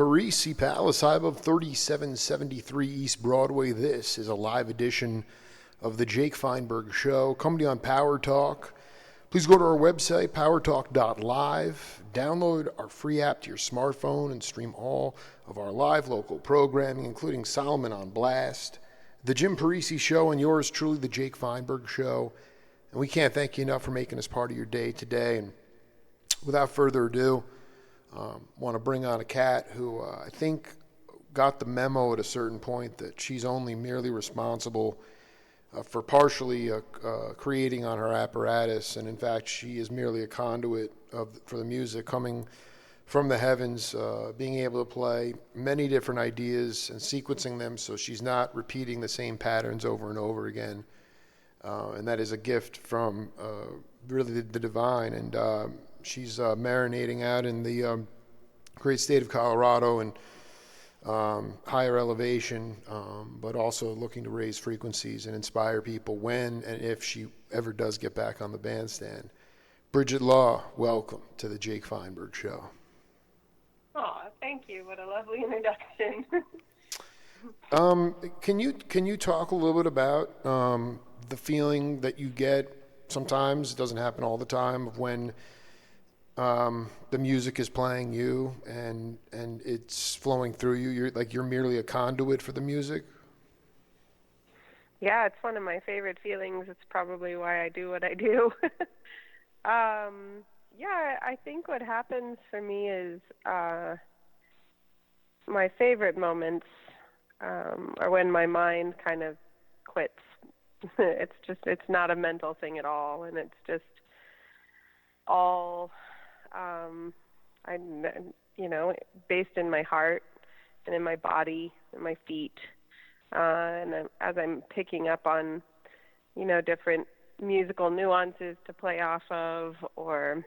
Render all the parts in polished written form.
Parisi Palace, high above 3773 East Broadway. This is a live edition of the Jake Feinberg Show, coming to you on Power Talk. Please go to our website, powertalk.live. Download our free app to your smartphone and stream all of our live local programming, including Solomon on Blast, the Jim Parisi Show, and yours truly, the Jake Feinberg Show. And we can't thank you enough for making us part of your day today. And without further ado, want to bring on a cat who I think got the memo at a certain point that she's only merely responsible for partially creating on her apparatus, and in fact she is merely a conduit for the music coming from the heavens, being able to play many different ideas and sequencing them so she's not repeating the same patterns over and over again, and that is a gift from really the divine. And she's marinating out in the great state of Colorado and higher elevation, but also looking to raise frequencies and inspire people when and if she ever does get back on the bandstand. Bridget Law, welcome to the Jake Feinberg Show. Oh, thank you. What a lovely introduction. Can you talk a little bit about the feeling that you get sometimes, it doesn't happen all the time, of when the music is playing you and it's flowing through you? You're merely a conduit for the music? Yeah, it's one of my favorite feelings. It's probably why I do what I do. Yeah, I think what happens for me is my favorite moments are when my mind kind of quits. It's not a mental thing at all, and it's just all based in my heart and in my body and my feet, and as I'm picking up on different musical nuances to play off of, or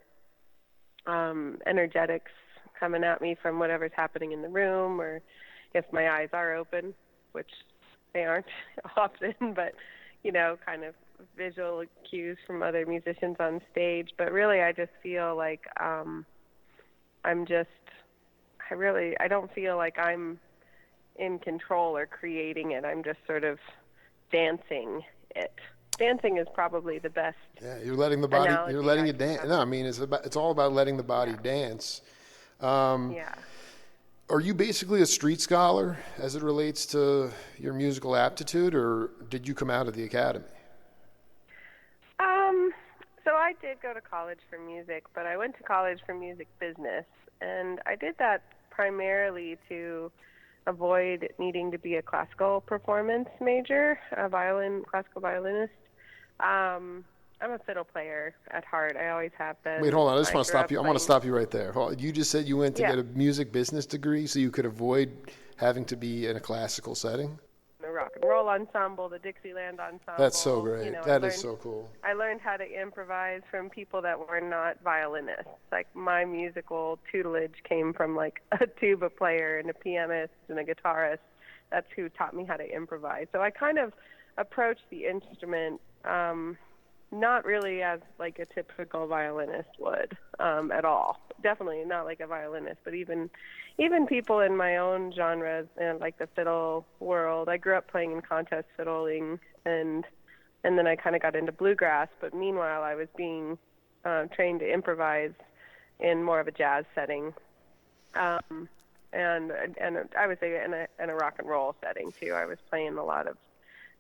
energetics coming at me from whatever's happening in the room, or if my eyes are open, which they aren't often, but kind of visual cues from other musicians on stage. But really I just feel like I don't feel like I'm in control or creating it. I'm just sort of dancing it. Dancing is probably the best. Yeah, you're letting the body, you're letting it dance. No, I mean, it's all about letting the body dance. Yeah. Are you basically a street scholar as it relates to your musical aptitude, or did you come out of the academy? So I did go to college for music, but I went to college for music business, and I did that primarily to avoid needing to be a classical performance major, classical violinist. I'm a fiddle player at heart. I always have been. Wait, hold on. I just want to stop you. I want to stop you right there. You just said you went to get a music business degree so you could avoid having to be in a classical setting? The rock and roll ensemble, the Dixieland ensemble. That's so great. That is so cool. I learned how to improvise from people that were not violinists. Like, my musical tutelage came from like a tuba player and a pianist and a guitarist. That's who taught me how to improvise. So I kind of approached the instrument not really as like a typical violinist would at all. Definitely not like a violinist, but even people in my own genres and like the fiddle world. I grew up playing in contest fiddling, and then I kind of got into bluegrass. But meanwhile, I was being trained to improvise in more of a jazz setting, and I would say in a rock and roll setting too. I was playing a lot of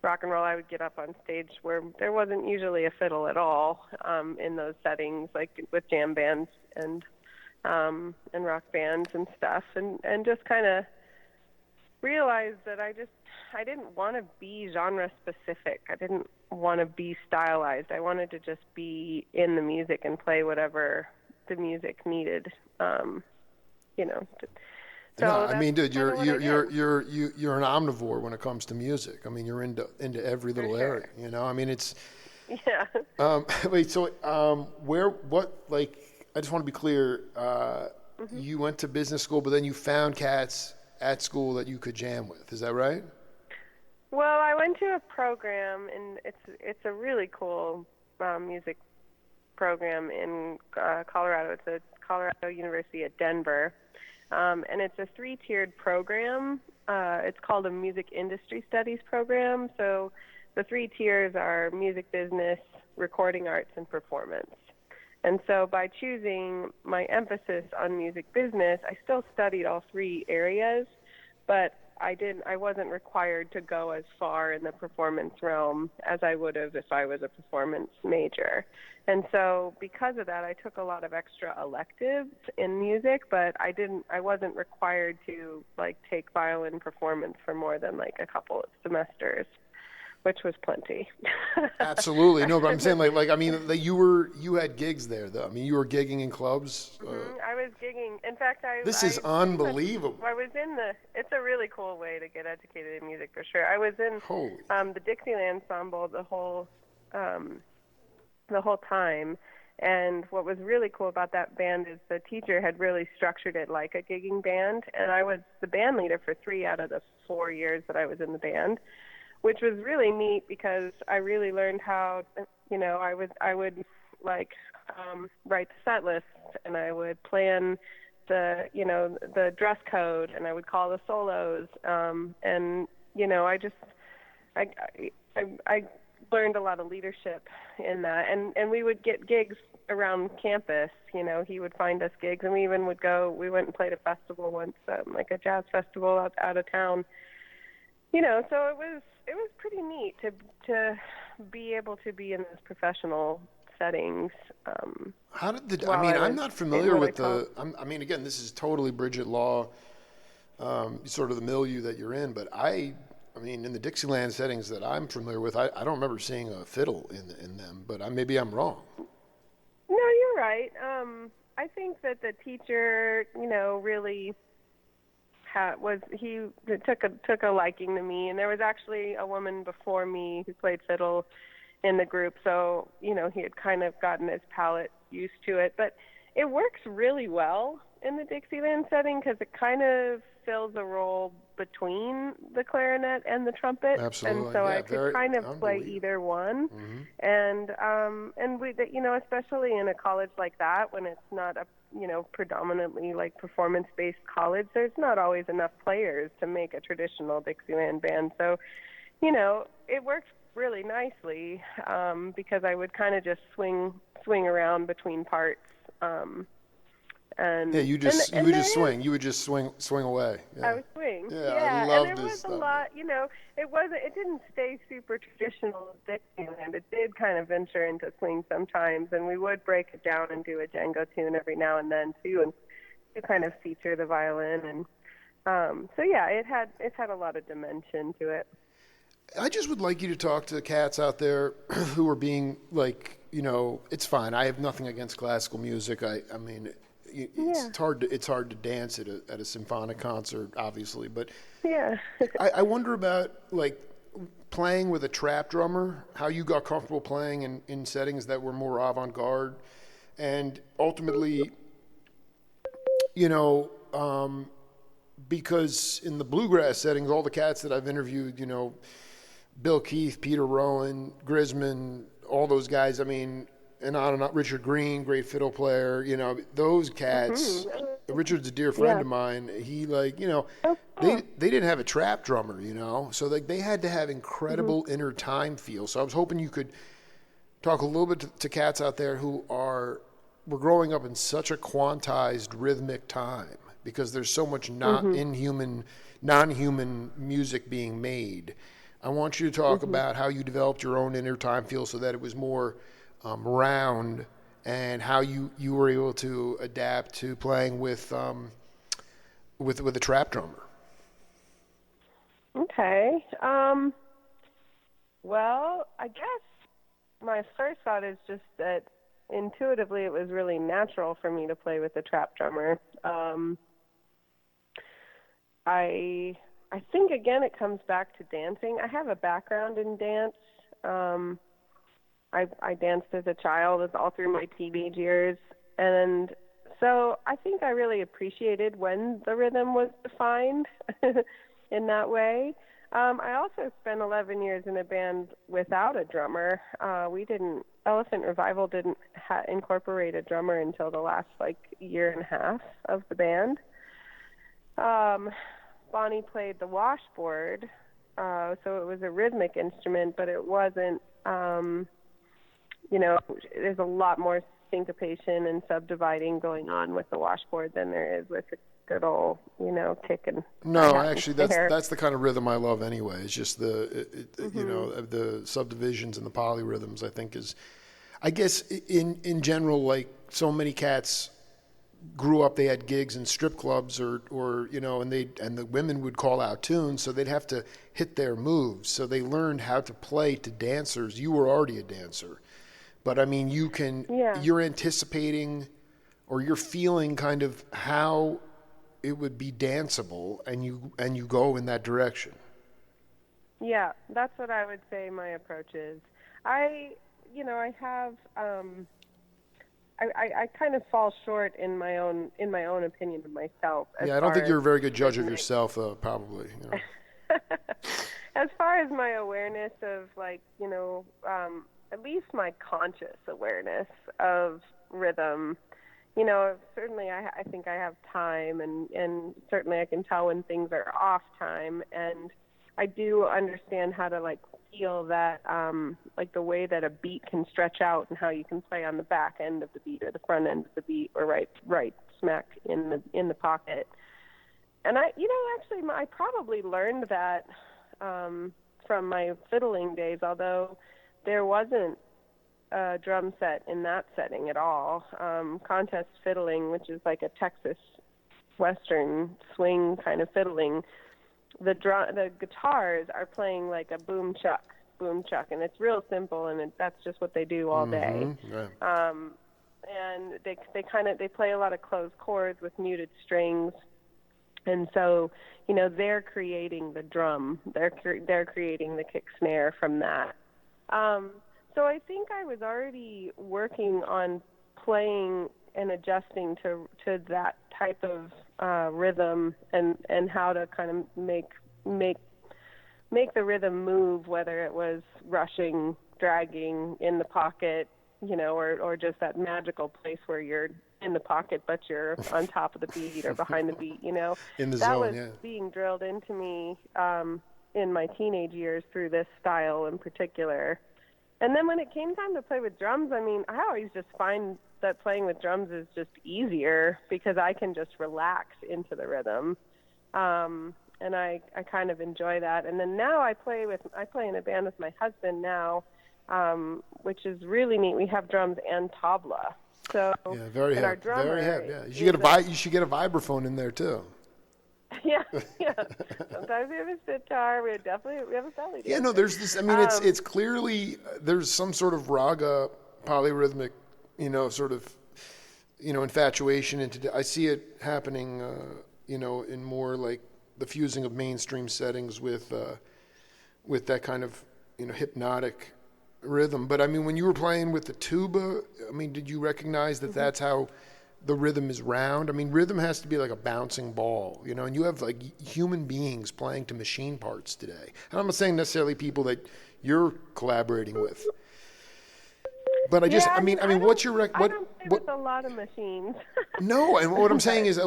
rock and roll. I would get up on stage where there wasn't usually a fiddle at all in those settings, like with jam bands and rock bands and stuff, and just kind of realized that I didn't want to be genre specific. I didn't want to be stylized. I wanted to just be in the music and play whatever the music needed. So no, I mean, dude, you're an omnivore when it comes to music. I mean, you're into every little area. I mean, it's. Yeah. Wait. So, I just want to be clear. You went to business school, but then you found cats at school that you could jam with. Is that right? Well, I went to a program, and it's a really cool music program in Colorado. It's a Colorado University at Denver. And it's a 3-tiered program. It's called a music industry studies program. So the 3 tiers are music business, recording arts, and performance. And so by choosing my emphasis on music business, I still studied all 3 areas, but I wasn't required to go as far in the performance realm as I would have if I was a performance major. And so because of that, I took a lot of extra electives in music, but I wasn't required to like take violin performance for more than like a couple of semesters, which was plenty. Absolutely. No, but I'm saying I mean, you had gigs there though. I mean, you were gigging in clubs. I was gigging. In fact, This is unbelievable. It's a really cool way to get educated in music for sure. I was in the Dixieland Ensemble the whole time. And what was really cool about that band is the teacher had really structured it like a gigging band. And I was the band leader for 3 out of the 4 years that I was in the band, which was really neat because I really learned how, I would write the set list, and I would plan the dress code, and I would call the solos. I learned a lot of leadership in that, and we would get gigs around campus. He would find us gigs, and we went and played a festival once, like a jazz festival out of town. So it was pretty neat to be able to be in those professional settings. I'm not familiar with again, this is totally Bridget Law, sort of the milieu that you're in, but I mean, in the Dixieland settings that I'm familiar with, I don't remember seeing a fiddle in them, but maybe I'm wrong. No, you're right. I think that the teacher, really took a liking to me, and there was actually a woman before me who played fiddle in the group, so he had kind of gotten his palate used to it. But it works really well in the Dixieland setting because it kind of fills a role between the clarinet and the trumpet. Absolutely. And so I could kind of play either one. Mm-hmm. And we, especially in a college like that, when it's not a predominantly like performance-based college, there's not always enough players to make a traditional Dixieland band. So, it works really nicely because I would kind of just swing around between parts. You would just swing. You would just swing away. Yeah. I would swing. Yeah. I love and there was stuff. a lot. It didn't stay super traditional Dixieland. It did kind of venture into swing sometimes, and we would break it down and do a Django tune every now and then too, and to kind of feature the violin. And it had a lot of dimension to it. I just would like you to talk to the cats out there who are being it's fine. I have nothing against classical music. I mean. It's hard to dance at a symphonic concert, obviously, but I wonder about playing with a trap drummer, how you got comfortable playing in settings that were more avant-garde, and ultimately, because in the bluegrass settings, all the cats that I've interviewed, Bill Keith, Peter Rowan, Grisman, all those guys, I mean. And on and on, Richard Green, great fiddle player, those cats. Mm-hmm. Richard's a dear friend of mine. He they didn't have a trap drummer, so they had to have incredible inner time feel. So I was hoping you could talk a little bit to cats out there who were growing up in such a quantized rhythmic time because there's so much non-human music being made. I want you to talk about how you developed your own inner time feel so that it was more round, and how you were able to adapt to playing with a trap drummer. Okay. Well, I guess my first thought is just that intuitively it was really natural for me to play with a trap drummer. I think again it comes back to dancing. I have a background in dance. I danced as a child all through my teenage years, and so I think I really appreciated when the rhythm was defined in that way. I also spent 11 years in a band without a drummer. Elephant Revival didn't incorporate a drummer until the last year and a half of the band. Bonnie played the washboard, so it was a rhythmic instrument, but it wasn't, there's a lot more syncopation and subdividing going on with the washboard than there is with a good old, kick and No, hi-hat actually, and snare. that's the kind of rhythm I love anyway. It's just the subdivisions and the polyrhythms. I think is, I guess in general, like so many cats grew up, they had gigs in strip clubs or and the women would call out tunes, so they'd have to hit their moves. So they learned how to play to dancers. You were already a dancer, but I mean, you're anticipating or you're feeling kind of how it would be danceable, and you go in that direction. Yeah, that's what I would say my approach is. I have I kind of fall short in my own opinion of myself. Yeah, I don't think you're a very good judge of yourself, though. Probably. As far as my awareness of at least my conscious awareness of rhythm, certainly I think I have time, and certainly I can tell when things are off time, and I do understand how to feel that the way that a beat can stretch out and how you can play on the back end of the beat or the front end of the beat or right smack in the pocket. And I probably learned that from my fiddling days, although there wasn't a drum set in that setting at all. Contest fiddling, which is like a Texas Western swing kind of fiddling, the guitars are playing like a boom chuck, and it's real simple, and that's just what they do all day. Right. And they play a lot of closed chords with muted strings, and so they're creating the drum, they're creating the kick snare from that. So I think I was already working on playing and adjusting to that type of rhythm and how to kind of make the rhythm move, whether it was rushing, dragging in the pocket, or just that magical place where you're in the pocket but you're on top of the beat or behind the beat. In the that zone, was yeah. being drilled into me in my teenage years through this style in particular. And then when it came time to play with drums, I always just find that playing with drums is just easier because I can just relax into the rhythm. And I kind of enjoy that. And then now I play in a band with my husband now, which is really neat. We have drums and tabla. So yeah, very and hep. our drummer Very hep. Yeah, you should get a vibraphone in there too. Yeah. Sometimes we have a sitar. We have a belly dancer. Yeah, no, there's this. I mean, it's clearly there's some sort of raga polyrhythmic, infatuation into. I see it happening, in more like the fusing of mainstream settings with that kind of hypnotic rhythm. But I mean, when you were playing with the tuba, I mean, did you recognize that that's how the rhythm is round? I mean, rhythm has to be like a bouncing ball, and you have like human beings playing to machine parts today. And I'm not saying necessarily people that you're collaborating with, but I mean, what's your I don't play with a lot of machines. No, and what I'm saying is,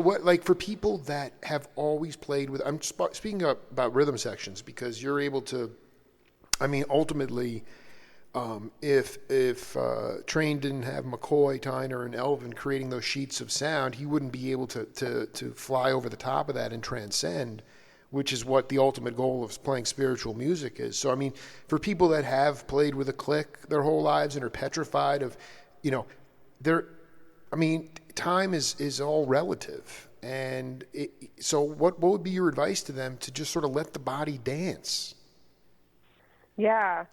for people that have always played with, I'm speaking about rhythm sections because you're able to, I mean, ultimately. If Train didn't have McCoy, Tyner, and Elvin creating those sheets of sound, he wouldn't be able to fly over the top of that and transcend, which is what the ultimate goal of playing spiritual music is. So, I mean, for people that have played with a click their whole lives and are petrified of, time is all relative. And so what would be your advice to them to just sort of let the body dance? Yeah.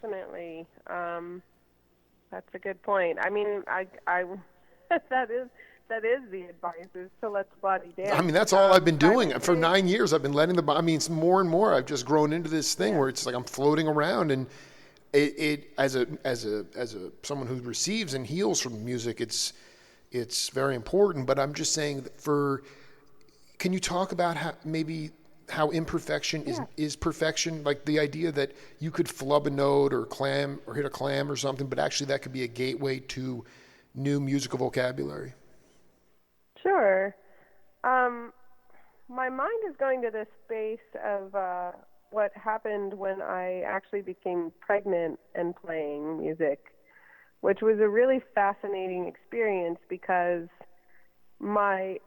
Definitely. That's a good point. I mean, I that is the advice, is to let the body dance. I mean, that's all I've been doing. For 9 years, I've been letting the body, I mean, it's more and more, I've just grown into this thing where it's like I'm floating around, and it as someone who receives and heals from music, it's very important. But I'm just saying can you talk about how imperfection is perfection, like the idea that you could flub a note or hit a clam or something, but actually that could be a gateway to new musical vocabulary? Sure. my mind is going to this space of what happened when I actually became pregnant and playing music, which was a really fascinating experience because my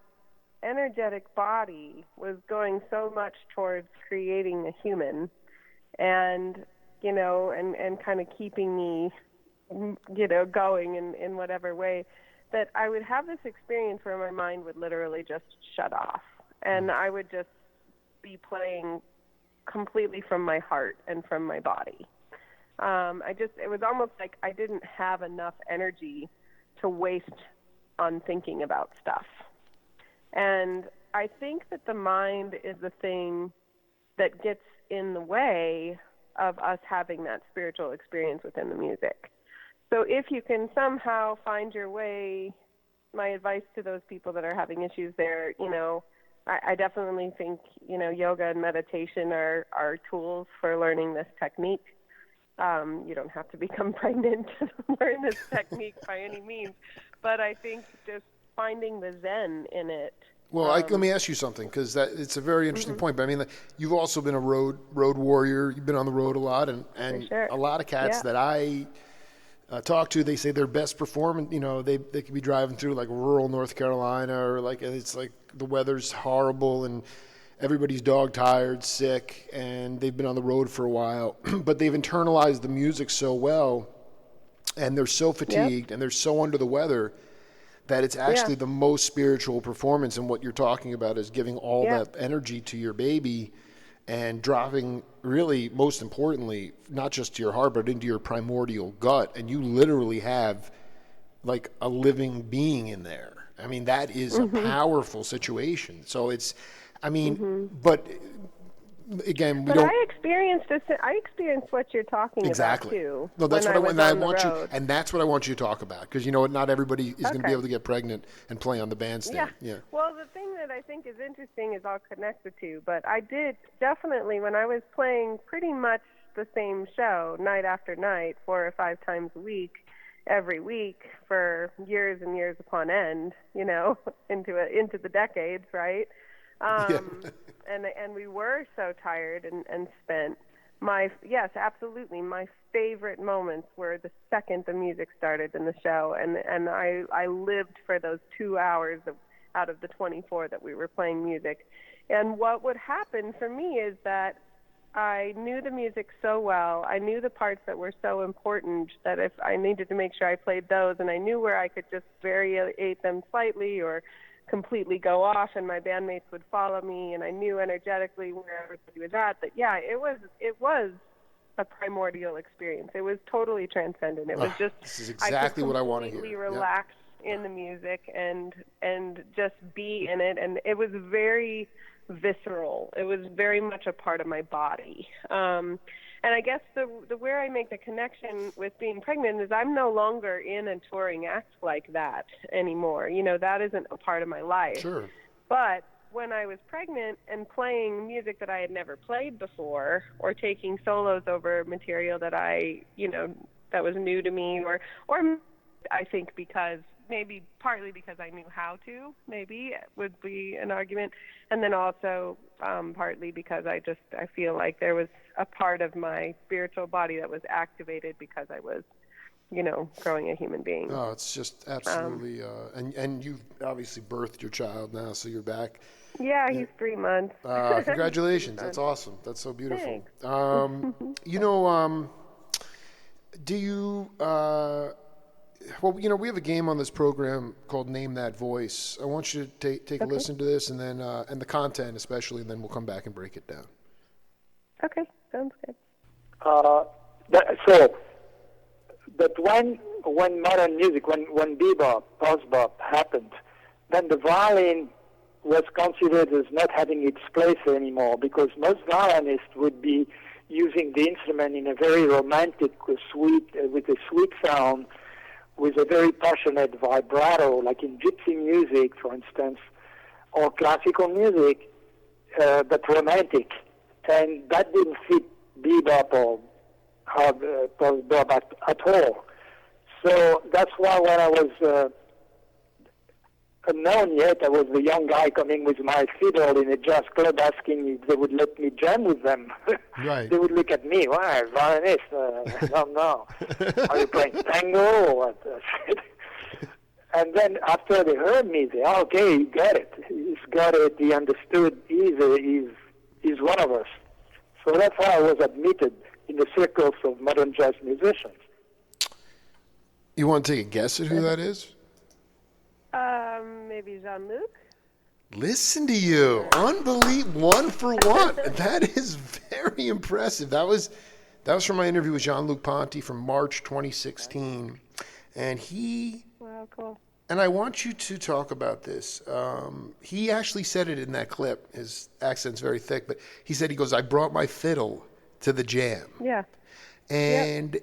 energetic body was going so much towards creating a human and, and kind of keeping me, going in whatever way, that I would have this experience where my mind would literally just shut off. And I would just be playing completely from my heart and from my body. It was almost like I didn't have enough energy to waste on thinking about stuff. And I think that the mind is the thing that gets in the way of us having that spiritual experience within the music. So if you can somehow find your way, my advice to those people that are having issues there, I definitely think, yoga and meditation are tools for learning this technique. You don't have to become pregnant to learn this technique by any means, but I think just finding the zen in it. Well, let me ask you something, because it's a very interesting point. But I mean, you've also been a road warrior. You've been on the road a lot, and sure. A lot of cats that I talk to, they say their best performance. They could be driving through like rural North Carolina, or it's like the weather's horrible and everybody's dog tired, sick, and they've been on the road for a while, but they've internalized the music so well, and they're so fatigued and they're so under the weather that it's actually the most spiritual performance. And what you're talking about is giving all that energy to your baby and dropping, really, most importantly, not just to your heart, but into your primordial gut. And you literally have like a living being in there. I mean, that is a powerful situation. So it's, but again, I experienced what you're talking about too. No, that's when what I want you, and that's what I want you to talk about, because not everybody is going to be able to get pregnant and play on the bandstand. Yeah. Well, the thing that I think is interesting is I'll connect the two, but I did definitely, when I was playing pretty much the same show night after night, 4 or 5 times a week, every week for years and years upon end, into the decades, right? And we were so tired and spent. Absolutely. My favorite moments were the second the music started in the show, and I lived for those 2 hours out of the 24 that we were playing music. And what would happen for me is that I knew the music so well, I knew the parts that were so important that if I needed to make sure I played those, and I knew where I could just variate them slightly or completely go off, and my bandmates would follow me, and I knew energetically where everybody was at. But it was a primordial experience. It was totally transcendent. It was just, this is exactly what I want to hear. I completely relaxed in the music and just be in it, and it was very visceral. It was very much a part of my body. And I guess the where I make the connection with being pregnant is I'm no longer in a touring act like that anymore. That isn't a part of my life. Sure. But when I was pregnant and playing music that I had never played before, or taking solos over material that that was new to me, or I think maybe partly because I knew how to, maybe would be an argument. And then also partly because I feel like there was a part of my spiritual body that was activated because I was, growing a human being. Oh, it's just absolutely, and you've obviously birthed your child now, so you're back. Yeah, he's 3 months. Congratulations. That's awesome. That's so beautiful. Thanks. Do you, we have a game on this program called Name That Voice. I want you to take a listen to this, and then and the content especially, and then we'll come back and break it down. Okay, sounds good. But when modern music, when bebop, post-bop happened, then the violin was considered as not having its place anymore, because most violinists would be using the instrument in a very romantic, sweet, with a sweet sound, with a very passionate vibrato, like in gypsy music, for instance, or classical music, but romantic. And that didn't fit bebop or post-bop at all. So that's why when I was unknown yet. I was the young guy coming with my fiddle in a jazz club asking if they would let me jam with them. Right. They would look at me, why, violinist? No. Are you playing tango or what? And then after they heard me, they okay, he got it. He's got it, he understood, he's one of us. So that's how I was admitted in the circles of modern jazz musicians. You want to take a guess at who that is? Maybe Jean-Luc? Listen to you. Unbelievable. 1 for 1. That is very impressive. That was from my interview with Jean-Luc Ponty from March 2016. And Wow, cool. and I want you to talk about this. He actually said it in that clip. His accent's very thick, but he said, he goes, I brought my fiddle to the jam. Yeah. And,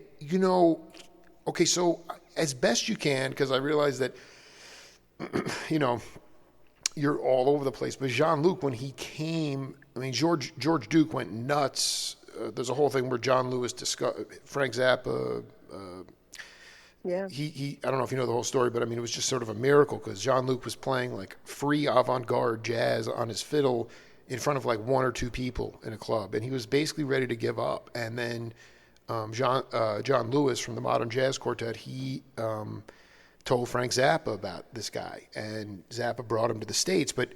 okay, so as best you can, because I realize that, you're all over the place. But Jean-Luc, when he came, I mean, George Duke went nuts. There's a whole thing where John Lewis discussed Frank Zappa. Yeah. He I don't know if you know the whole story, but I mean, it was just sort of a miracle because Jean-Luc was playing like free avant-garde jazz on his fiddle in front of like 1 or 2 people in a club, and he was basically ready to give up. And then John Lewis from the Modern Jazz Quartet, he told Frank Zappa about this guy, and Zappa brought him to the States. But,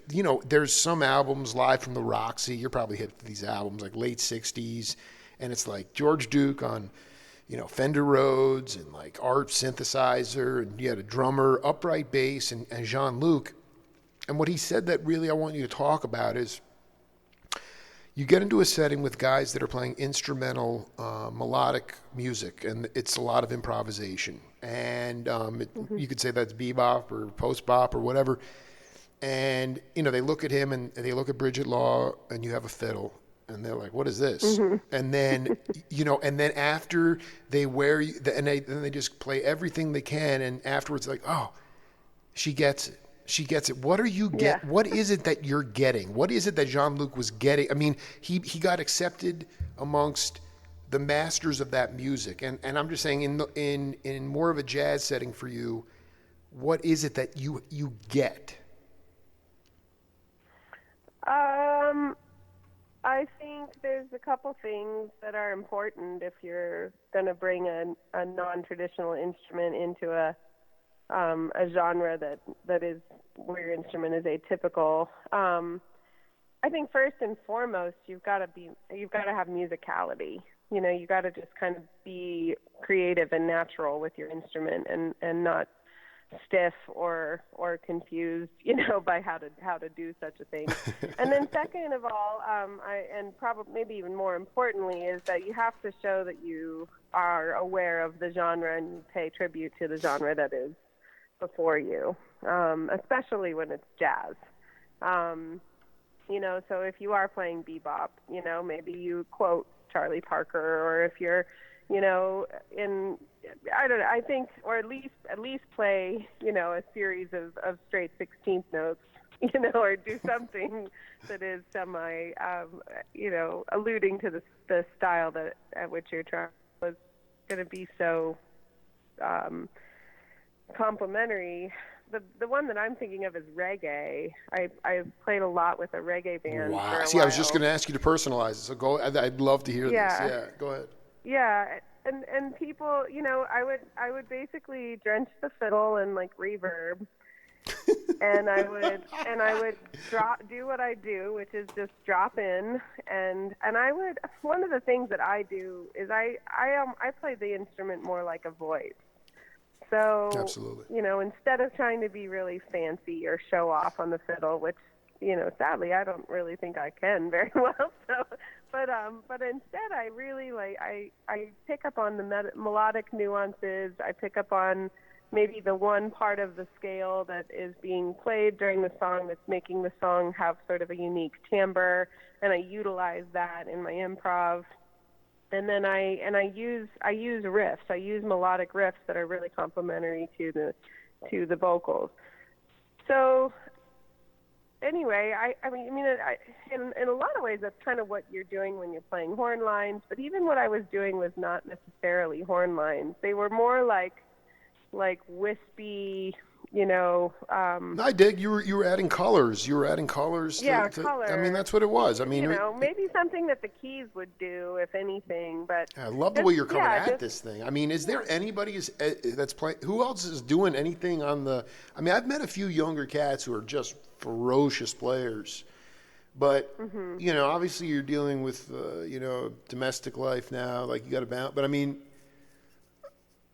there's some albums live from the Roxy. You're probably hit these albums like late 60s, and it's like George Duke on, Fender Rhodes and like Art synthesizer, and you had a drummer, upright bass, and Jean-Luc. And what he said that really I want you to talk about is you get into a setting with guys that are playing instrumental, melodic music, and it's a lot of improvisation. And you could say that's bebop or post-bop or whatever. And, they look at him and they look at Bridget Law, and you have a fiddle. And they're like, what is this? Mm-hmm. And then, and then after they wear you, and they just play everything they can. And afterwards, like, oh, she gets it. She gets it. What are you get? Yeah. What is it that you're getting? What is it that Jean-Luc was getting? I mean, he got accepted amongst the masters of that music. And I'm just saying, in more of a jazz setting for you, what is it that you get? I think there's a couple things that are important if you're going to bring a non-traditional instrument into a genre that is where your instrument is atypical. I think first and foremost, you've got to have musicality. You got to just kind of be creative and natural with your instrument, and not stiff or confused, by how to do such a thing. And then second of all, and probably maybe even more importantly, is that you have to show that you are aware of the genre and you pay tribute to the genre that is before you, especially when it's jazz. So if you are playing bebop, maybe you quote Charlie Parker, or if you're, I think, or at least play, a series of straight 16th notes, or do something that is semi, alluding to the style that at which you're trying was going to be so complementary. The one that I'm thinking of is reggae. I played a lot with a reggae band. Wow. For a See, while. I was just going to ask you to personalize it. So go. I'd love to hear this. Yeah. Go ahead. Yeah, and people, I would basically drench the fiddle in like reverb, and I would do what I do, which is just drop in, and I would. One of the things that I do is I play the instrument more like a voice. So, absolutely. Instead of trying to be really fancy or show off on the fiddle, which, sadly, I don't really think I can very well. So, but instead, I really I pick up on the melodic nuances. I pick up on maybe the one part of the scale that is being played during the song that's making the song have sort of a unique timbre, and I utilize that in my improv. And then I use riffs. I use melodic riffs that are really complementary to the vocals. So anyway, in a lot of ways that's kind of what you're doing when you're playing horn lines. But even what I was doing was not necessarily horn lines. They were more like wispy, No, I dig. You were adding colors. You were adding colors. Color. I mean, that's what it was. I mean, maybe something that the keys would do, if anything. But I love the way you're coming at this thing. I mean, is there anybody that's playing? Who else is doing anything on the? I mean, I've met a few younger cats who are just ferocious players, but obviously you're dealing with domestic life now. Like you got to bounce. But I mean,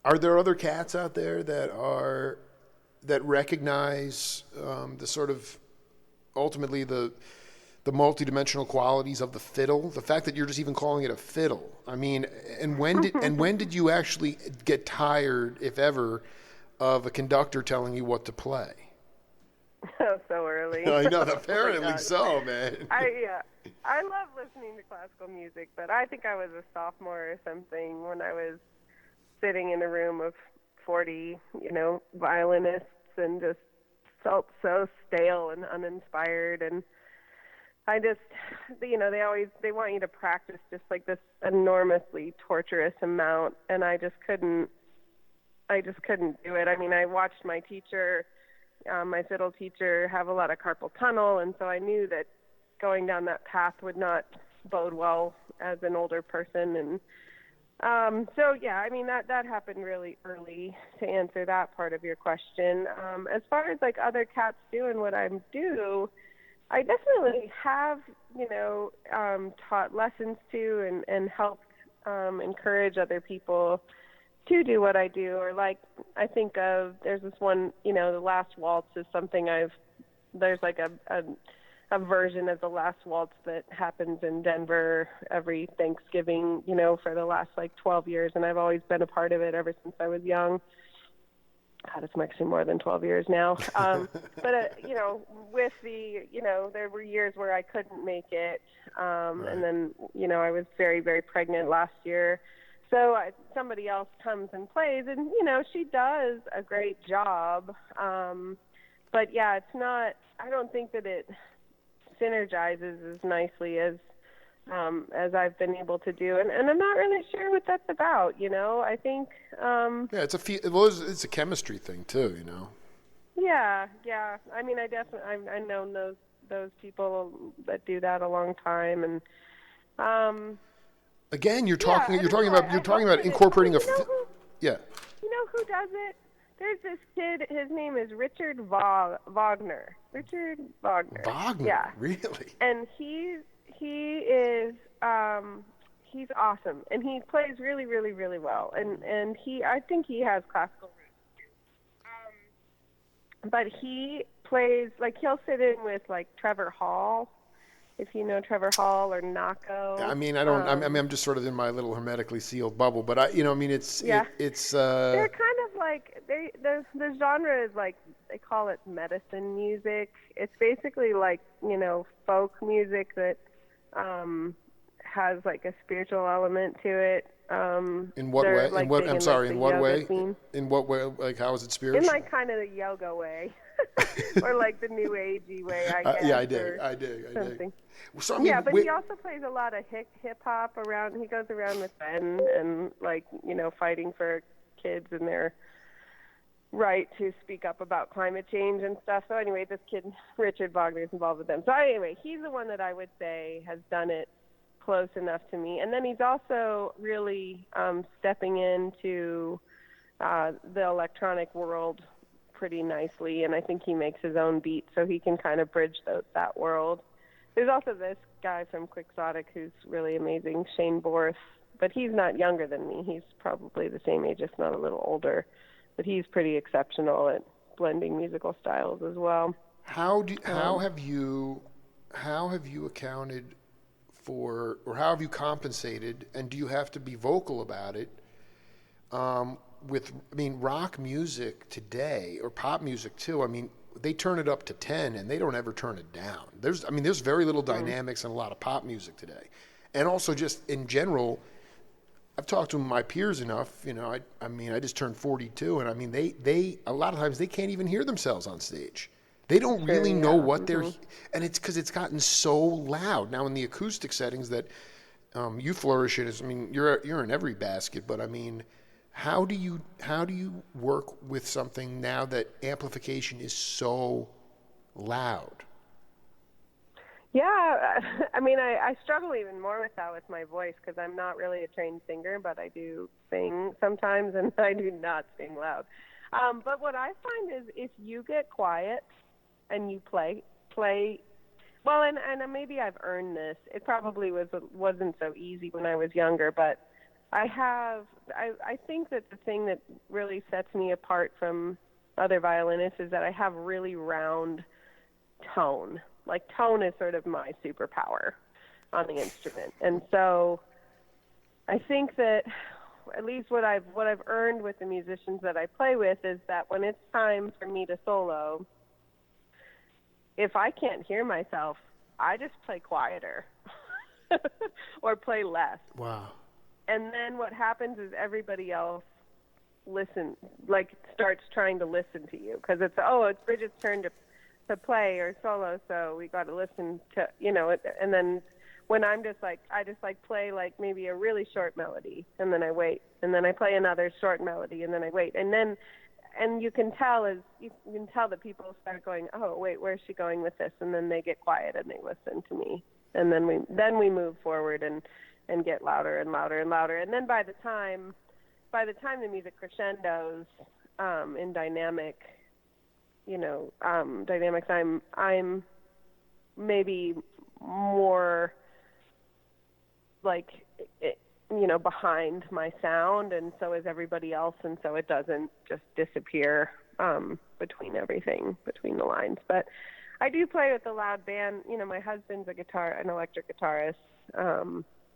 are there other cats out there that recognize the sort of ultimately the multidimensional qualities of the fiddle, the fact that you're just even calling it a fiddle? I mean, and when did you actually get tired, if ever, of a conductor telling you what to play? So early. I know, apparently so, man. I love listening to classical music, but I think I was a sophomore or something when I was sitting in a room of 40, violinists, and just felt so stale and uninspired. And I just, they want you to practice just like this enormously torturous amount, and I just couldn't do it. I mean, I watched my teacher, my fiddle teacher, have a lot of carpal tunnel, and so I knew that going down that path would not bode well as an older person. And I mean, that happened really early, to answer that part of your question. As far as like other cats doing what I do, I definitely have, taught lessons to and helped encourage other people to do what I do. Or like, I think there's this one, the Last Waltz is something there's like a version of the Last Waltz that happens in Denver every Thanksgiving, for the last like 12 years. And I've always been a part of it ever since I was young. God, it's actually more than 12 years now. But, with there were years where I couldn't make it. Right. And then, I was very, very pregnant last year. So somebody else comes and plays, and, she does a great job. But yeah, it's not, I don't think that it synergizes as nicely as I've been able to do, and I'm not really sure what that's about. I think it's a chemistry thing too. Yeah. I mean, I've known those people that do that a long time, and again, you're talking about incorporating yeah. You know who does it? There's this kid, his name is Richard Wagner. Richard Wagner. Wagner? Yeah. Really? And he is, he's awesome. And he plays really, really, really well. And I think he has classical roots too. But he plays, like, he'll sit in with, like, Trevor Hall, if you know Trevor Hall or Nako. I mean, I'm just sort of in my little hermetically sealed bubble, but it's they're kind of like, the genre is like, they call it medicine music. It's basically like, folk music that has like a spiritual element to it. In what way? Like, in what way? Scene. In what way? Like, how is it spiritual? In like kind of the yoga way. Or like the new agey way, I guess. Yeah, I dig. So, I mean, yeah, but he also plays a lot of hip hop around. He goes around with Ben and like, fighting for kids and their right to speak up about climate change and stuff. So anyway, this kid, Richard Wagner, is involved with them. So anyway, he's the one that I would say has done it close enough to me. And then he's also really stepping into the electronic world pretty nicely, and I think he makes his own beats, so he can kind of bridge that world. There's also this guy from Quixotic who's really amazing, Shane Borth, but he's not younger than me. He's probably the same age, if not a little older, but he's pretty exceptional at blending musical styles as well. How have you accounted for, or how have you compensated, and do you have to be vocal about it? Rock music today, or pop music too, I mean, they turn it up to 10 and they don't ever turn it down. There's very little dynamics in a lot of pop music today. And also just in general, I've talked to my peers enough, I just turned 42, and I mean, they a lot of times they can't even hear themselves on stage. They don't really know what they're, and it's because it's gotten so loud. Now in the acoustic settings that you flourish in, you're in every basket, but I mean, How do you work with something now that amplification is so loud? Yeah, I mean, I struggle even more with that with my voice because I'm not really a trained singer, but I do sing sometimes, and I do not sing loud. But what I find is if you get quiet and you play, well, and maybe I've earned this. It probably wasn't so easy when I was younger, but I think that the thing that really sets me apart from other violinists is that I have really round tone. Like tone is sort of my superpower on the instrument. And so I think that at least what I've earned with the musicians that I play with is that when it's time for me to solo, if I can't hear myself, I just play quieter or play less. Wow. And then what happens is everybody else starts trying to listen to you because it's Bridget's turn to play or solo, so we got to listen to, and then when I just play like maybe a really short melody and then I wait, and then I play another short melody and then I wait, and you can tell that people start going, oh wait, where's she going with this, and then they get quiet and they listen to me, and then we move forward and get louder and louder and louder, and then by the time the music crescendos in dynamics, I'm maybe more like, behind my sound, and so is everybody else, and so it doesn't just disappear between the lines. But I do play with a loud band. My husband's an electric guitarist,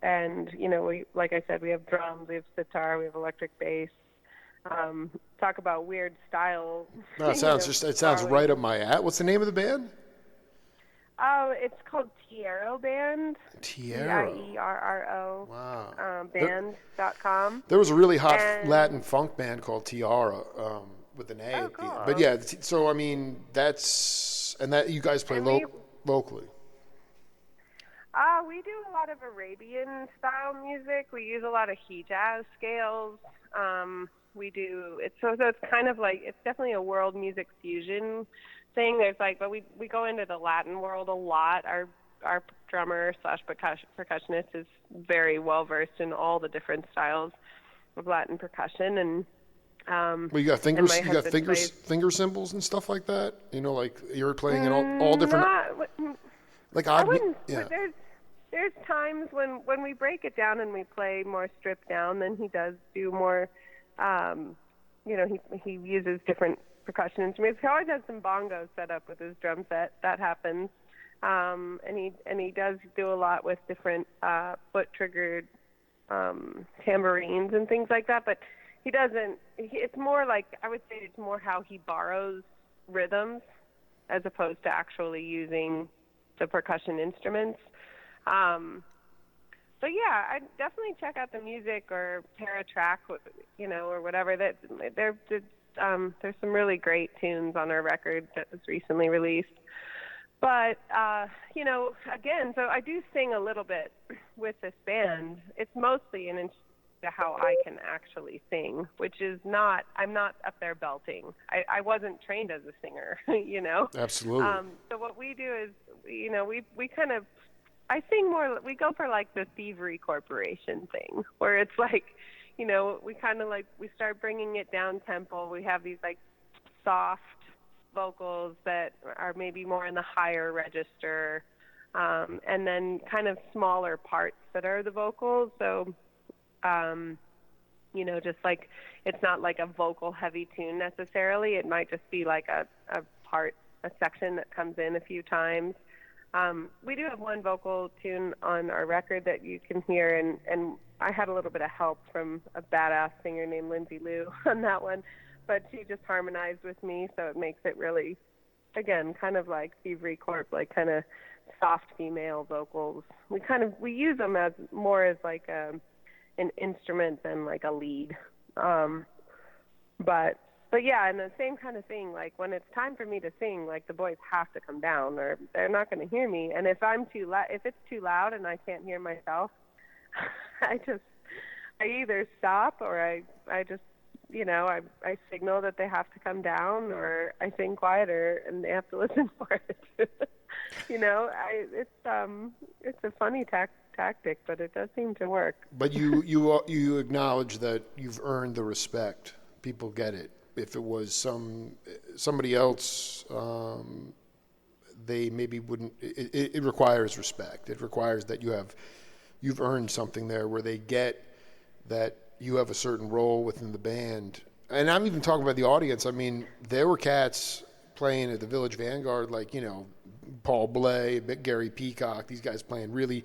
and we, like I said, we have drums, we have sitar, we have electric bass. Talk about weird style. No, it sounds right up my alley. What's the name of the band? Oh, it's called Tierro Band. Tierro. Tierro. Wow. Band.com. There was a really hot Latin funk band called Tiara with an A. Oh, cool. But yeah, so I mean, that you guys play locally. We do a lot of Arabian style music. We use a lot of Hijaz scales. So it's kind of like, it's definitely a world music fusion thing. But we go into the Latin world a lot. Our drummer / percussionist is very well versed in all the different styles of Latin percussion, and well, you got finger cymbals and stuff like that. Like you're playing in all different. Like odd. I wouldn't. Yeah. There's times when we break it down and we play more stripped down, then he does do more. He uses different percussion instruments. He always has some bongos set up with his drum set. That happens. And he does do a lot with different foot triggered tambourines and things like that. But he doesn't. It's more like, I would say it's more how he borrows rhythms as opposed to actually using the percussion instruments. So yeah, I definitely check out the music or pair a track, or whatever. There's some really great tunes on our record that was recently released. But again, so I do sing a little bit with this band. It's mostly an introduction to how I can actually sing, which is I'm not up there belting. I wasn't trained as a singer, Absolutely. So what we do is, we kind of, I sing more, we go for like the Thievery Corporation thing, where it's like, we kind of like, we start bringing it down tempo. We have these like soft vocals that are maybe more in the higher register, and then kind of smaller parts that are the vocals. So, just like, it's not like a vocal heavy tune necessarily. It might just be like a section that comes in a few times. We do have one vocal tune on our record that you can hear, and I had a little bit of help from a badass singer named Lindsay Liu on that one, but she just harmonized with me, so it makes it really, again, kind of like Thievery Corp, like kind of soft female vocals. We use them as more as like an instrument than like a lead. But yeah, and the same kind of thing, like when it's time for me to sing, like the boys have to come down or they're not going to hear me. And if it's too loud and I can't hear myself, I either stop or I just, I signal that they have to come down, or I sing quieter and they have to listen for it. It's a funny tactic, but it does seem to work. But you acknowledge that you've earned the respect. People get it. If it was somebody else, they maybe wouldn't. It requires respect. It requires that you've earned something there, where they get that you have a certain role within the band. And I'm even talking about the audience. I mean, there were cats playing at the Village Vanguard, like, Paul Bley, Gary Peacock, these guys playing really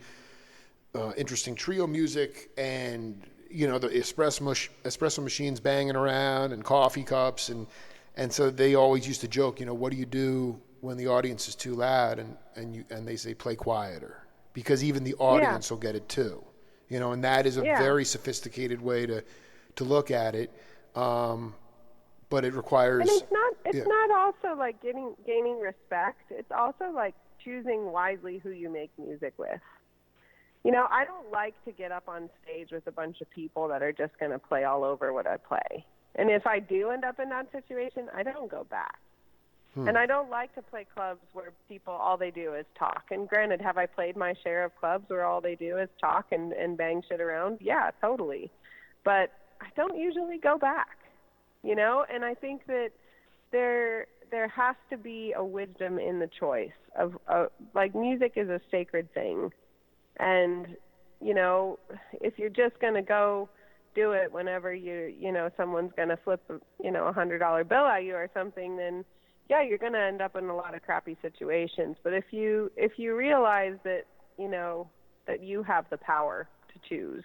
interesting trio music, and, the espresso machines banging around and coffee cups. And so they always used to joke, what do you do when the audience is too loud? And they say, play quieter, because even the audience will get it too. And that is a very sophisticated way to look at it. But it requires. And it's not also like gaining respect. It's also like choosing wisely who you make music with. I don't like to get up on stage with a bunch of people that are just going to play all over what I play. And if I do end up in that situation, I don't go back. And I don't like to play clubs where people, all they do is talk. And granted, have I played my share of clubs where all they do is talk and bang shit around? Yeah, totally. But I don't usually go back, And I think that there has to be a wisdom in the choice of like, music is a sacred thing. And, if you're just going to go do it whenever someone's going to flip, $100 bill at you or something, then yeah, you're going to end up in a lot of crappy situations. But if you realize that, that you have the power to choose,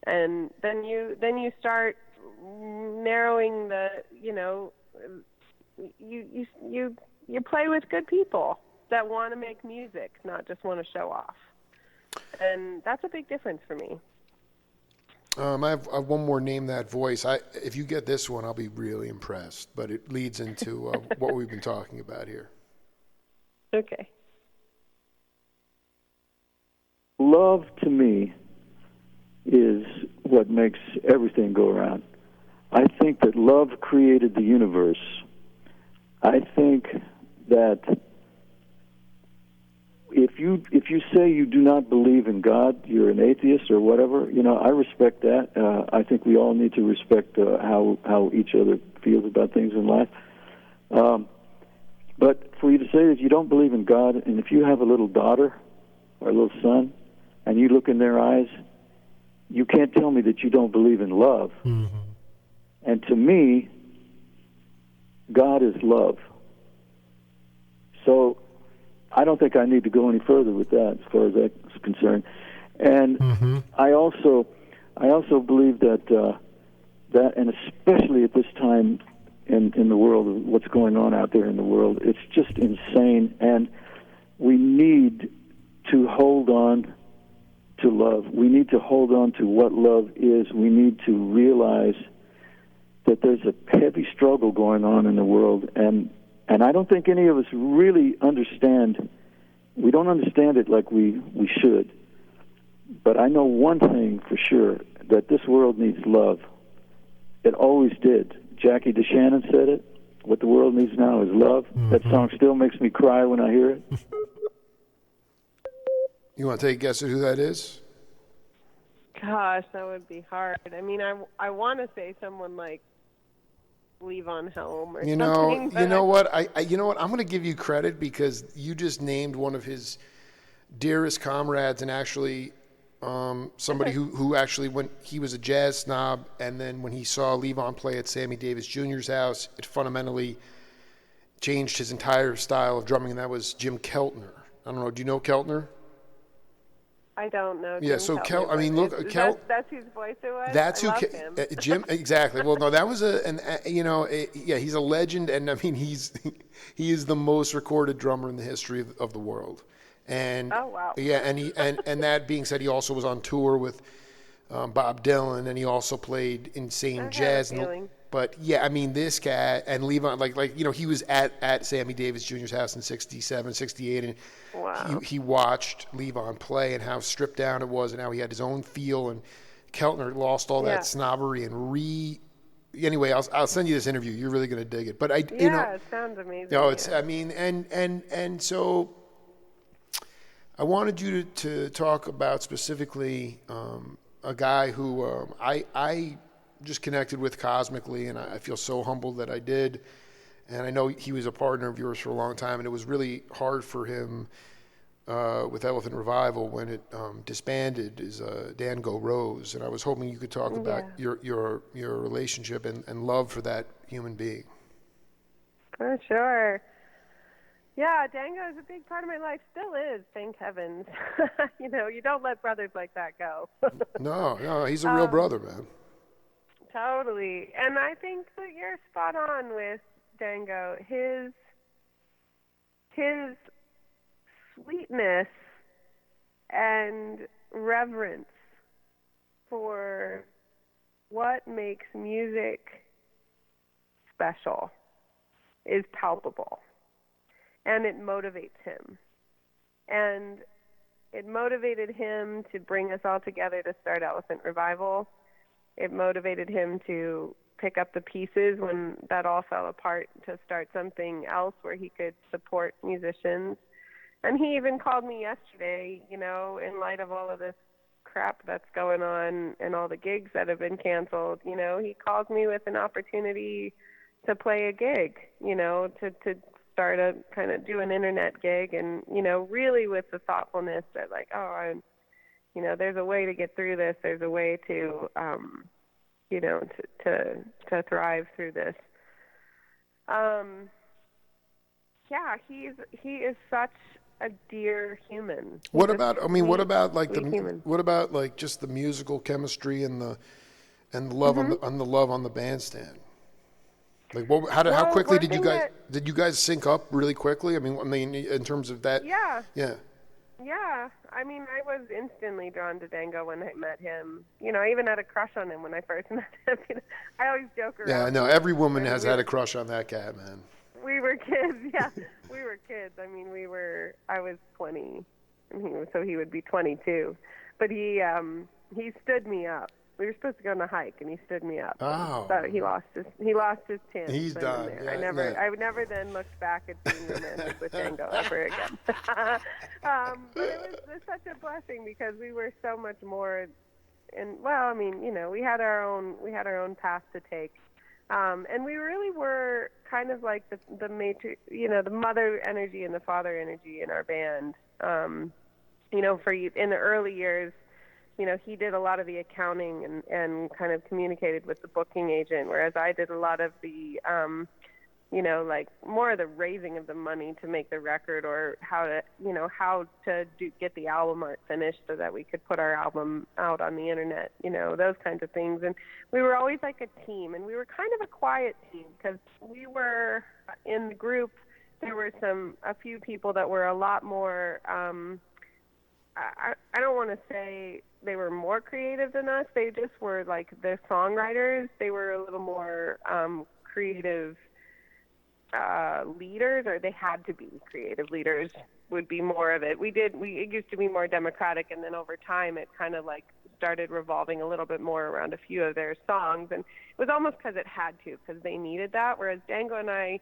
and then you start narrowing the, you play with good people that want to make music, not just want to show off. And that's a big difference for me. I have one more Name That Voice. If you get this one, I'll be really impressed. But it leads into what we've been talking about here. Okay. Love, to me, is what makes everything go around. I think that love created the universe. I think that if you say you do not believe in God, you're an atheist or whatever, I respect that. I think we all need to respect how each other feels about things in life. But for you to say that you don't believe in God, and if you have a little daughter or a little son, and you look in their eyes, you can't tell me that you don't believe in love. Mm-hmm. And to me, God is love. So I don't think I need to go any further with that as far as that's concerned. And I also believe that and especially at this time in the world, of what's going on out there in the world, it's just insane. And we need to hold on to love. We need to hold on to what love is. We need to realize that there's a heavy struggle going on in the world, and I don't think any of us really understand. We don't understand it like we should. But I know one thing for sure, that this world needs love. It always did. Jackie DeShannon said it. What the world needs now is love. Mm-hmm. That song still makes me cry when I hear it. You want to take a guess at who that is? Gosh, that would be hard. I mean, I want to say someone like Levon Helm or something. You know what? You know what? I'm going to give you credit because you just named one of his dearest comrades, and actually somebody who actually, when he was a jazz snob, and then when he saw Levon play at Sammy Davis Jr.'s house, it fundamentally changed his entire style of drumming, and that was Jim Keltner. I don't know. Do you know Keltner? I don't know. Yeah, so I mean, look, that's whose voice it was. That's I who love him. Jim. Exactly. Well, no, that was he's a legend, and I mean, he is the most recorded drummer in the history of the world. And oh wow. Yeah, and that being said, he also was on tour with Bob Dylan, and he also played insane jazz. But yeah, I mean, this guy and Levon, he was at Sammy Davis Jr.'s house in 67, 68, and wow. he watched Levon play and how stripped down it was, and how he had his own feel, and Keltner lost all that snobbery and Anyway, I'll send you this interview. You're really going to dig it. But it sounds amazing. I mean, and so I wanted you to talk about specifically a guy who I just connected with cosmically, and I feel so humbled that I did. And I know he was a partner of yours for a long time, and it was really hard for him with Elephant Revival when it disbanded, is Dan Go Rose. And I was hoping you could talk about your relationship and love for that human being. For sure. Yeah, Dango is a big part of my life. Still is, thank heavens. You don't let brothers like that go. No, he's a real brother, man. Totally. And I think that you're spot on with Dango. His sweetness and reverence for what makes music special is palpable, and it motivates him. And it motivated him to bring us all together to start Elephant Revival. It motivated him to pick up the pieces when that all fell apart to start something else where he could support musicians. And he even called me yesterday, in light of all of this crap that's going on and all the gigs that have been canceled. He called me with an opportunity to play a gig, to start a kind of do an internet gig, and, really with the thoughtfulness that there's a way to get through this. There's a way to, to thrive through this. He is such a dear human. What about just the musical chemistry and the love on the bandstand? Like, how quickly did you guys sync up really quickly? I mean, in terms of that. Yeah. I mean, I was instantly drawn to Dango when I met him. I even had a crush on him when I first met him. I always joke around. Yeah, I know. Every woman has had a crush on that cat, man. We were kids, yeah. We were kids. I mean, I was 20, so he would be 22. But he stood me up. We were supposed to go on a hike, and he stood me up. Oh. So he lost his chance. He's done. Yeah, I never then looked back at being romantic with Dango ever again. But it was such a blessing because we were so much more. And we had our own path to take. And we really were kind of like the mother energy and the father energy in our band. In the early years, he did a lot of the accounting and kind of communicated with the booking agent, whereas I did a lot of the, more of the raising of the money to make the record, or how to get the album art finished so that we could put our album out on the internet, those kinds of things. And we were always like a team, and we were kind of a quiet team because we were in the group. There were a few people that were a lot more, I don't want to say they were more creative than us. They just were like the songwriters. They were a little more creative leaders, or they had to be creative leaders would be more of it. It used to be more democratic, and then over time it kind of like started revolving a little bit more around a few of their songs, and it was almost because it had to, because they needed that. Whereas Dango and I,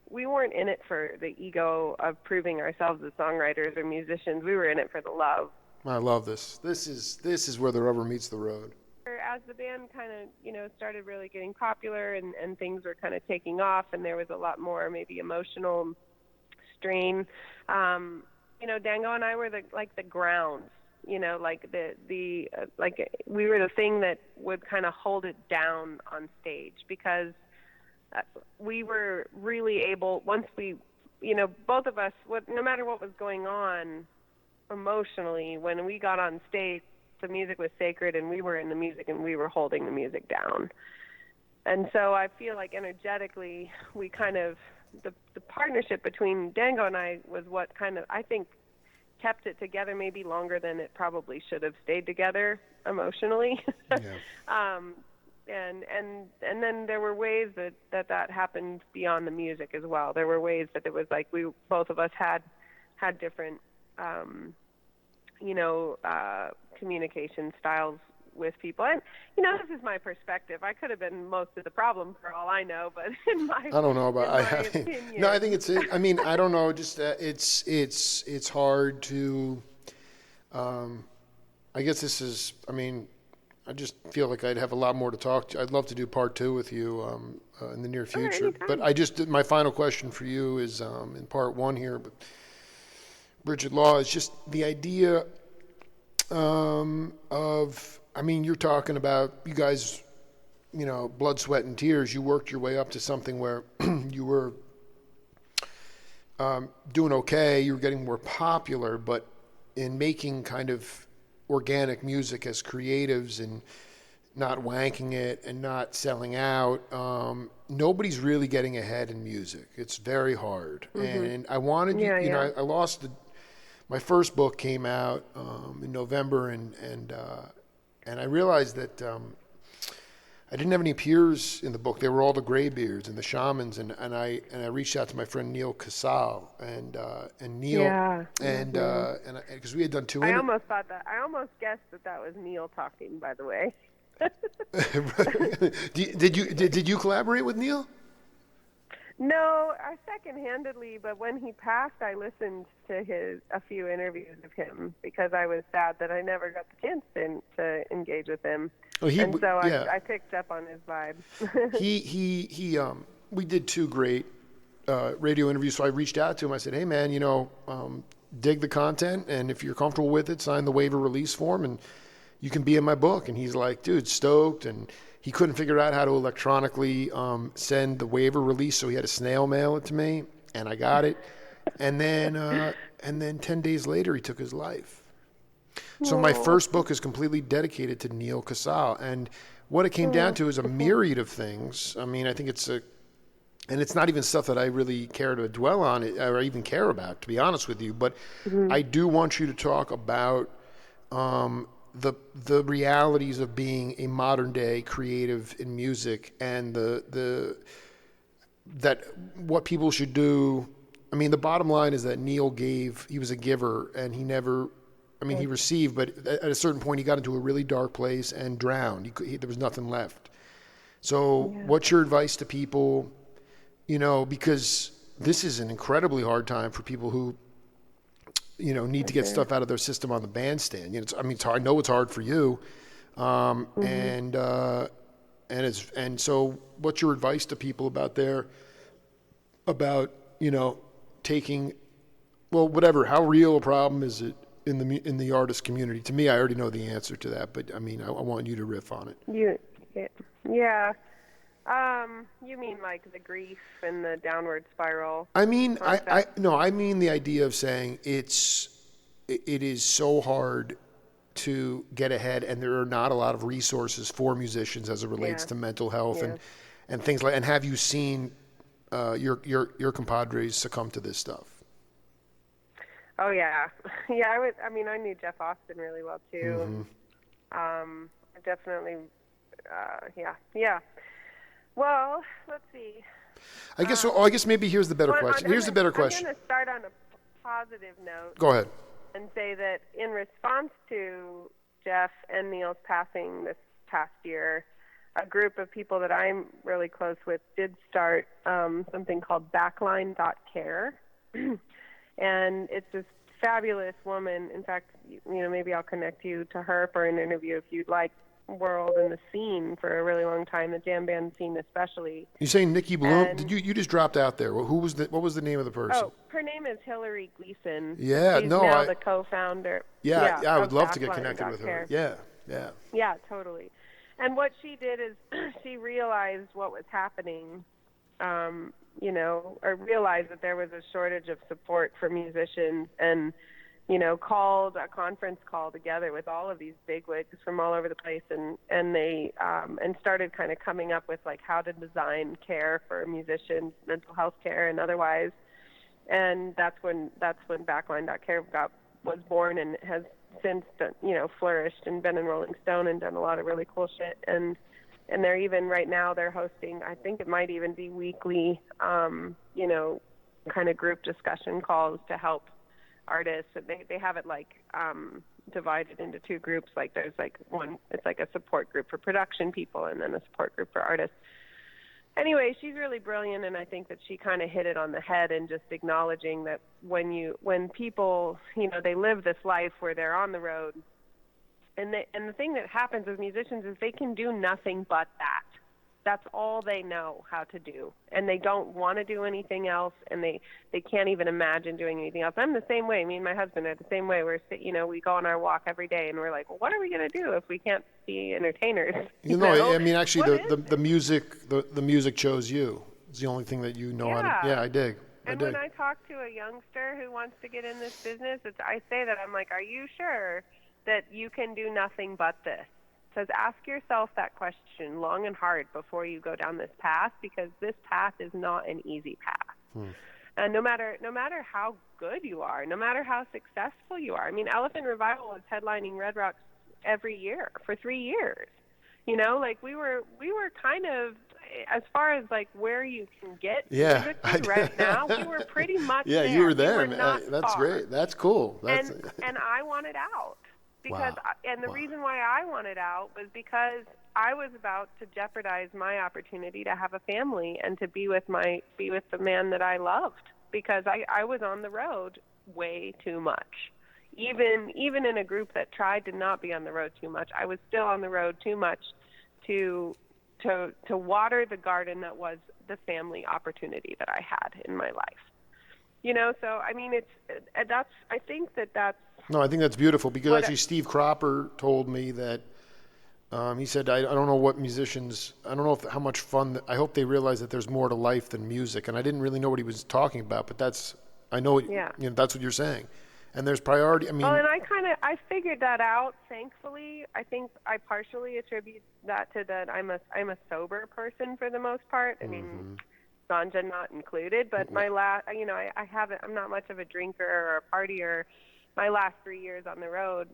we weren't in it for the ego of proving ourselves as songwriters or musicians. We were in it for the love. I love this. This is where the rubber meets the road. As the band kind of, started really getting popular and things were kind of taking off, and there was a lot more maybe emotional strain, Dango and I were the grounds, like we were the thing that would kind of hold it down on stage, because we were really able, once we, both of us, no matter what was going on emotionally, when we got on stage, the music was sacred, and we were in the music, and we were holding the music down. And so I feel like energetically, we kind of, the partnership between Dango and I was what kind of, I think, kept it together maybe longer than it probably should have stayed together emotionally. Yeah. And then there were ways that happened beyond the music as well. There were ways that it was like both of us had different, communication styles with people. And this is my perspective. I could have been most of the problem for all I know, but I don't know about opinion. No, I think it's I mean, I don't know, just it's hard to I guess this is, I mean, I just feel like I'd have a lot more to talk to. I'd love to do part 2 with you in the near future. But my final question for you is in part 1 here, but Bridget Law, is just the idea of, I mean, you're talking about, you guys, blood, sweat, and tears. You worked your way up to something where you were doing okay. You were getting more popular, but in making kind of organic music as creatives and not wanking it and not selling out, nobody's really getting ahead in music. It's very hard. Mm-hmm. And I wanted I lost my first book came out in November, and I realized that I didn't have any peers in the book. They were all the graybeards and the shamans, and I reached out to my friend Neil Casal, and Neil, and because we had done 2 I almost guessed that was Neil talking, by the way. Did you collaborate with Neil? No, I second-handedly, but when he passed, I listened to a few interviews of him because I was sad that I never got the chance to engage with him. I picked up on his vibe. We did 2 great radio interviews, so I reached out to him. I said, hey, man, dig the content, and if you're comfortable with it, sign the waiver release form, and you can be in my book. And he's like, dude, stoked. And he couldn't figure out how to electronically send the waiver release, so he had to snail mail it to me, and I got it. And then 10 days later, he took his life. So my first book is completely dedicated to Neil Casal, and what it came down to is a myriad of things. I mean, I think and it's not even stuff that I really care to dwell on or even care about, to be honest with you. But I do want you to talk about the realities of being a modern day creative in music, and what people should do. I mean, the bottom line is that Neil he was a giver, and he never, he received, but at a certain point he got into a really dark place and drowned. There was nothing left. So what's your advice to people, because this is an incredibly hard time for people who need to get stuff out of their system on the bandstand. It's hard. I know it's hard for you, and so what's your advice to people about taking, well, whatever? How real a problem is it in the artist community? To me, I already know the answer to that, but I want you to riff on it. You mean like the grief and the downward spiral? I mean the idea of saying it is so hard to get ahead, and there are not a lot of resources for musicians as it relates to mental health and things like. And have you seen your compadres succumb to this stuff? Oh yeah, I knew Jeff Austin really well too. Mm-hmm. Definitely, yeah. Well, let's see. I guess maybe here's the better question. Here's the better question. I'm going to start on a positive note. Go ahead. And say that in response to Jeff and Neil's passing this past year, a group of people that I'm really close with did start something called Backline.care. And it's this fabulous woman. In fact, maybe I'll connect you to her for an interview if you'd like. World and the scene for a really long time, the jam band scene especially. You're saying Nikki Bloom? Did you just dropped out there? What was the name of the person? Oh, her name is Hillary Gleason. Yeah, She's now the co-founder. Yeah, I would love to get connected with her. Yeah. Yeah, totally. And what she did is she realized what was happening, or realized that there was a shortage of support for musicians, and called a conference call together with all of these bigwigs from all over the place, and they started kind of coming up with like how to design care for musicians, mental health care and otherwise. And that's when Backline.care was born, and has since flourished and been in Rolling Stone and done a lot of really cool shit. And they're even right now they're hosting, I think it might even be weekly, kind of group discussion calls to help artists. They have it like divided into two groups. Like there's like one, it's like a support group for production people and then a support group for artists. Anyway, she's really brilliant, and I think that she kind of hit it on the head in just acknowledging that when people, they live this life where they're on the road, and the thing that happens with musicians is they can do nothing but that. That's all they know how to do, and they don't want to do anything else, and they can't even imagine doing anything else. I'm the same way. Me and my husband are the same way. We go on our walk every day, and we're like, well, what are we going to do if we can't be entertainers? I mean, actually, the music chose you. It's the only thing that you know how to. Yeah, I dig. When I talk to a youngster who wants to get in this business, I say that I'm like, are you sure that you can do nothing but this? Says ask yourself that question long and hard before you go down this path, because this path is not an easy path. And no matter how good you are, no matter how successful you are. I mean, Elephant Revival was headlining Red Rocks every year for 3 years. Like we were kind of, as far as like where you can get right now, we were pretty much there. You were there. We were That's far. Great. That's cool. And I wanted out. The reason why I wanted out was because I was about to jeopardize my opportunity to have a family and to be with the man that I loved, because I was on the road way too much. Even in a group that tried to not be on the road too much, I was still on the road too much to water the garden that was the family opportunity that I had in my life. So I mean, I think that's. No, I think that's beautiful, because actually Steve Cropper told me that he said, I don't know what musicians, I don't know how much fun, I hope they realize that there's more to life than music. And I didn't really know what he was talking about, but that's what you're saying. And there's priority. I mean, and I figured that out, thankfully. I think I partially attribute that to that I'm a sober person for the most part. I mean, ganja not included, but my I'm not much of a drinker or a partier. My last 3 years on the road,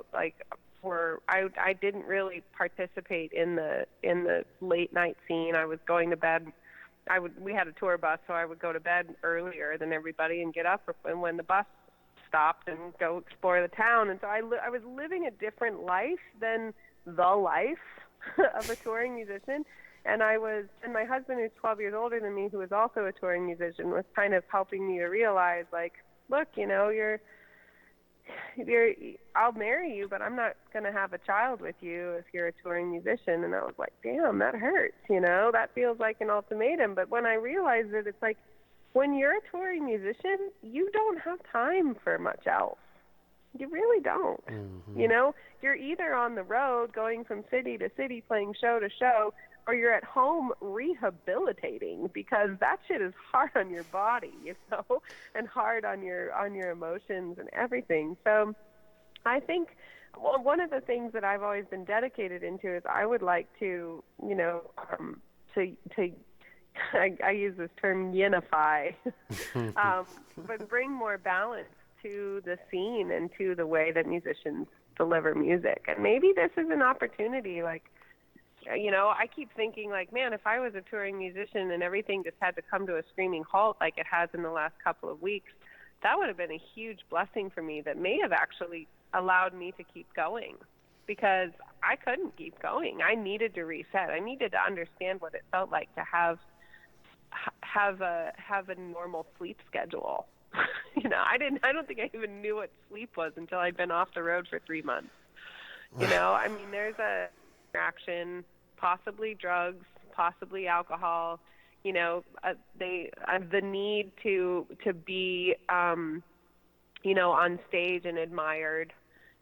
I didn't really participate in the late night scene. I was going to bed. We had a tour bus, so I would go to bed earlier than everybody and get up when the bus stopped and go explore the town. And so I was living a different life than the life of a touring musician. And my husband, who's 12 years older than me, who was also a touring musician, was kind of helping me to realize, like, look, I'll marry you, but I'm not going to have a child with you if you're a touring musician. And I was like, damn, that hurts, that feels like an ultimatum. But when I realized it, it's like, when you're a touring musician, you don't have time for much else. You really don't. You're either on the road going from city to city playing show to show, or you're at home rehabilitating, because that shit is hard on your body, and hard on your emotions and everything. So I think one of the things that I've always been dedicated into is I would like to, I use this term yinify, but bring more balance to the scene and to the way that musicians deliver music. And maybe this is an opportunity, I keep thinking, like, man, if I was a touring musician and everything just had to come to a screaming halt like it has in the last couple of weeks, that would have been a huge blessing for me that may have actually allowed me to keep going, because I couldn't keep going. I needed to reset. I needed to understand what it felt like to have a normal sleep schedule. I don't think I even knew what sleep was until I'd been off the road for 3 months. I mean, there's a action, possibly drugs, possibly alcohol, the need to be, on stage and admired.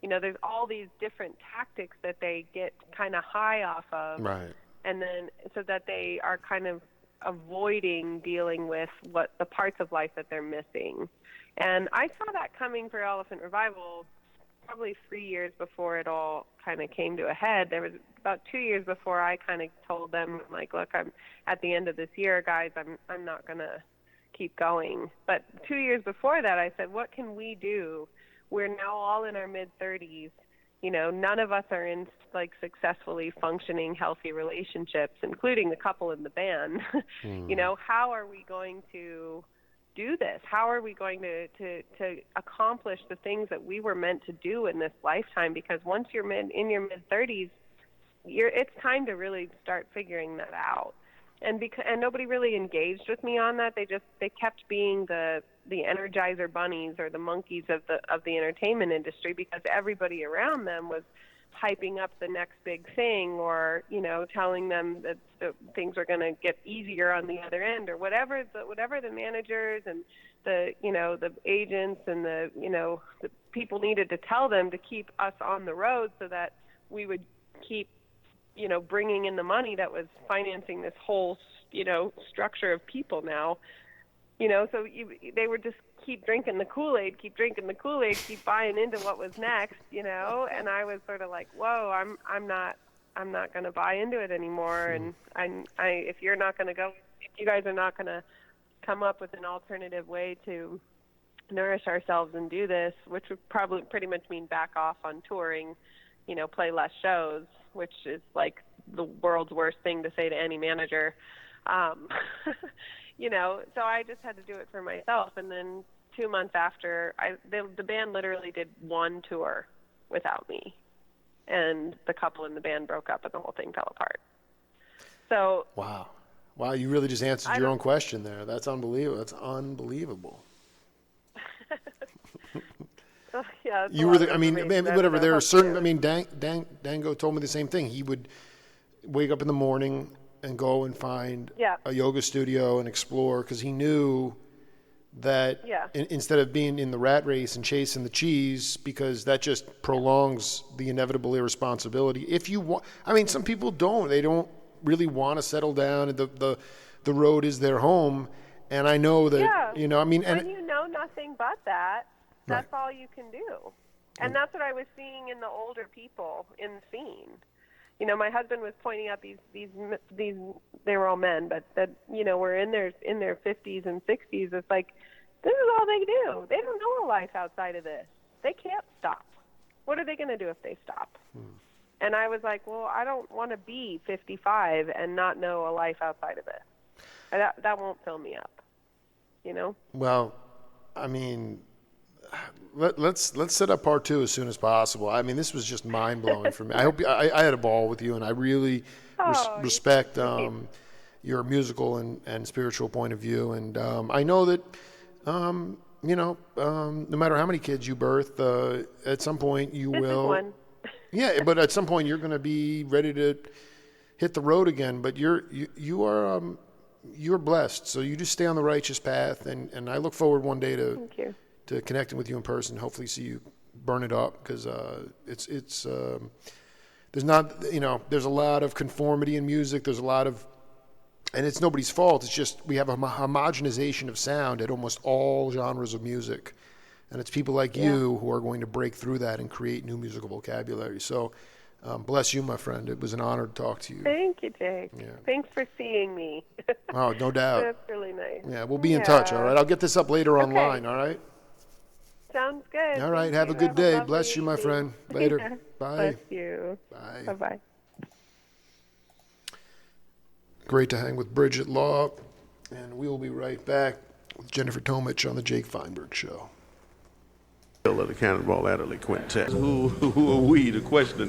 There's all these different tactics that they get kind of high off of. Right. And then so that they are kind of avoiding dealing with what the parts of life that they're missing. And I saw that coming for Elephant Revival probably 3 years before it all kind of came to a head. There was about 2 years before I kind of told them, like, look, I'm at the end of this year, guys, I'm not going to keep going. But 2 years before that, I said, what can we do? We're now all in our mid-30s. None of us are in, like, successfully functioning, healthy relationships, including the couple in the band. How are we going to do this? How are we going to accomplish the things that we were meant to do in this lifetime? Because once you're in your mid-30s, it's time to really start figuring that out. And nobody really engaged with me on that. They kept being the Energizer bunnies or the monkeys of the entertainment industry, because everybody around them was hyping up the next big thing, or telling them that things are going to get easier on the other end, or whatever the managers and the agents and the people needed to tell them to keep us on the road, so that we would keep bringing in the money that was financing this whole structure of people now. So they would just keep drinking the Kool-Aid, keep buying into what was next, and I was sort of like, whoa, I'm not going to buy into it anymore. And if you guys are not going to come up with an alternative way to nourish ourselves and do this, which would probably pretty much mean back off on touring, play less shows, which is like the world's worst thing to say to any manager. So I just had to do it for myself. And then 2 months after, the band literally did one tour without me. And the couple in the band broke up and the whole thing fell apart. So Wow, you really just answered your own question there. That's unbelievable. Yeah, you were whatever. There are certain, Dango told me the same thing. He would wake up in the morning and go and find a yoga studio and explore, because he knew that instead of being in the rat race and chasing the cheese, because that just prolongs the inevitable irresponsibility. If you want, some people they don't really want to settle down, and the road is their home. And I know that, when you know nothing but that, that's all you can do. And that's what I was seeing in the older people in the scene. My husband was pointing out these they were all men, but that were in their 50s and 60s. It's like, this is all they do. They don't know a life outside of this. They can't stop. What are they going to do if they stop? And I was like, well, I don't want to be 55 and not know a life outside of this. That won't fill me up. Well, let's set up part 2 as soon as possible. This was just mind blowing for me. I hope I had a ball with you, and I really respect your musical and spiritual point of view. And I know that no matter how many kids you birth, at some point you this will. Is one. Yeah, but at some point you're going to be ready to hit the road again. But you're blessed, so you just stay on the righteous path. And I look forward one day Thank you. to connecting with you in person, hopefully see you burn it up, because it's there's not, there's a lot of conformity in music. There's a lot of, and it's nobody's fault. It's just we have a homogenization of sound at almost all genres of music. And it's people like you who are going to break through that and create new musical vocabulary. So bless you, my friend. It was an honor to talk to you. Thank you, Jake. Yeah. Thanks for seeing me. Oh, no doubt. That's really nice. Yeah, we'll be in touch, all right? I'll get this up later online, all right? Sounds good. All right, Thank have you. a good day. lovely Bless you, my evening. friend. Later. Bye. Bless you. Bye. Bye-bye. Great to hang with Bridget Law, and we will be right back with Jennifer Tomich on the Jake Feinberg Show. Of the Cannonball Adderley Quintet. Who are we to question